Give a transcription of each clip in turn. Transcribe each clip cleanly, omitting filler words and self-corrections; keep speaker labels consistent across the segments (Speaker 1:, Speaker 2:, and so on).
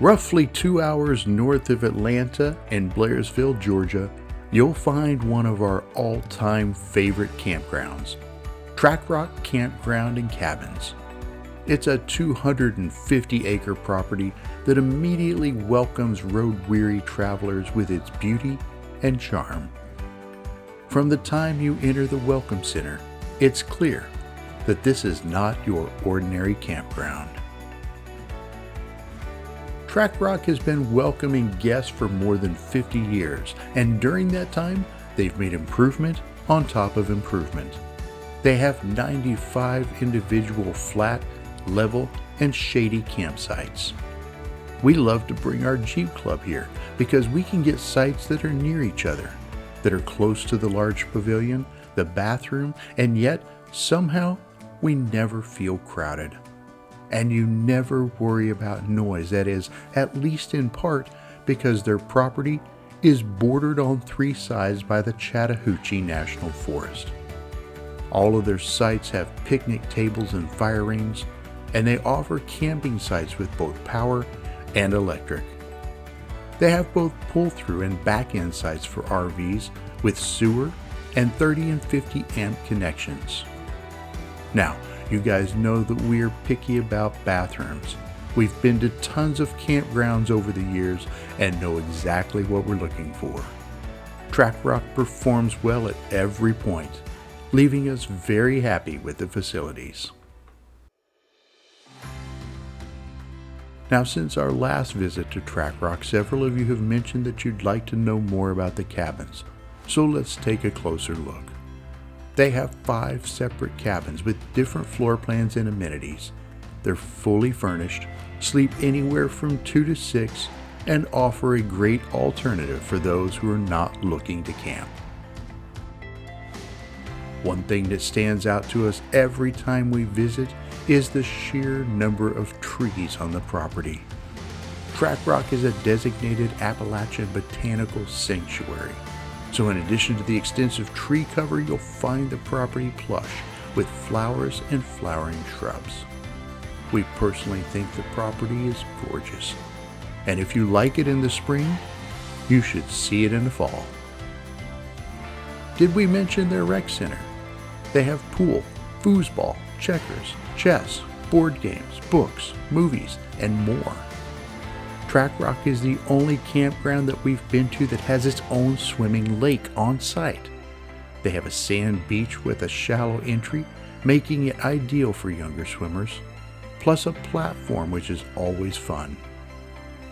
Speaker 1: Roughly 2 hours north of Atlanta in Blairsville, Georgia, you'll find one of our all-time favorite campgrounds, Trackrock Campground and Cabins. It's a 250-acre property that immediately welcomes road-weary travelers with its beauty and charm. From the time you enter the Welcome Center, it's clear that this is not your ordinary campground. Trackrock has been welcoming guests for more than 50 years, and during that time, they've made improvement on top of improvement. They have 95 individual flat, level, and shady campsites. We love to bring our Jeep Club here because we can get sites that are near each other, that are close to the large pavilion, the bathroom, and yet somehow we never feel crowded. And you never worry about noise, that is, at least in part because their property is bordered on 3 sides by the Chattahoochee National Forest. All of their sites have picnic tables and fire rings, and they offer camping sites with both power and electric. They have both pull-through and back-end sites for RVs with sewer and 30 and 50 amp connections. Now, you guys know that we are picky about bathrooms. We've been to tons of campgrounds over the years and know exactly what we're looking for. Trackrock performs well at every point, leaving us very happy with the facilities. Now, since our last visit to Trackrock, several of you have mentioned that you'd like to know more about the cabins, so let's take a closer look. They have 5 separate cabins with different floor plans and amenities. They're fully furnished, sleep anywhere from 2 to 6, and offer a great alternative for those who are not looking to camp. One thing that stands out to us every time we visit is the sheer number of trees on the property. Trackrock is a designated Appalachian Botanical Sanctuary. So in addition to the extensive tree cover, you'll find the property plush with flowers and flowering shrubs. We personally think the property is gorgeous. And if you like it in the spring, you should see it in the fall. Did we mention their rec center? They have pool, foosball, checkers, chess, board games, books, movies, and more. Trackrock is the only campground that we've been to that has its own swimming lake on site. They have a sand beach with a shallow entry, making it ideal for younger swimmers, plus a platform which is always fun.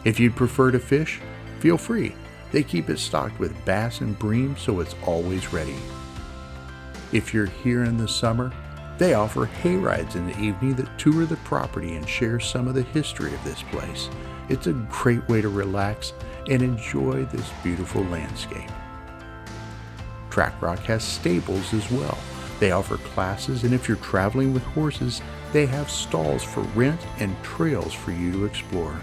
Speaker 1: If you'd prefer to fish, feel free. They keep it stocked with bass and bream, so it's always ready. If you're here in the summer, they offer hayrides in the evening that tour the property and share some of the history of this place. It's a great way to relax and enjoy this beautiful landscape. Trackrock has stables as well. They offer classes, and if you're traveling with horses, they have stalls for rent and trails for you to explore.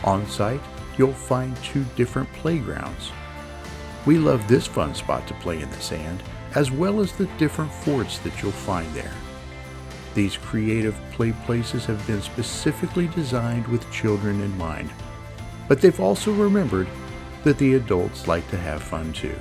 Speaker 1: On site, you'll find 2 different playgrounds. We love this fun spot to play in the sand, as well as the different forts that you'll find there. These creative play places have been specifically designed with children in mind, but they've also remembered that the adults like to have fun too.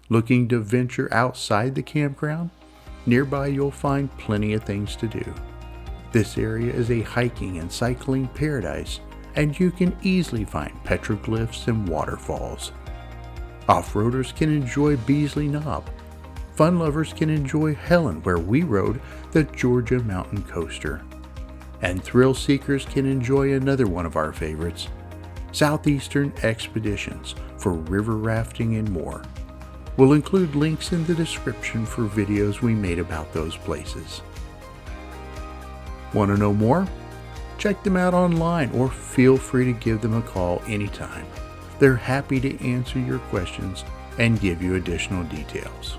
Speaker 1: Looking to venture outside the campground? Nearby you'll find plenty of things to do. This area is a hiking and cycling paradise, and you can easily find petroglyphs and waterfalls. Off-roaders can enjoy Beasley Knob. Fun lovers can enjoy Helen, where we rode the Georgia Mountain Coaster. And thrill seekers can enjoy another one of our favorites, Southeastern Expeditions, for river rafting and more. We'll include links in the description for videos we made about those places. Want to know more? Check them out online or feel free to give them a call anytime. They're happy to answer your questions and give you additional details.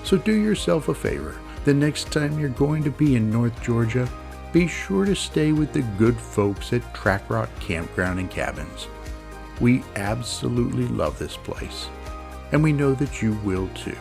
Speaker 1: So do yourself a favor. The next time you're going to be in North Georgia, be sure to stay with the good folks at Trackrock Campground and Cabins. We absolutely love this place, and we know that you will too.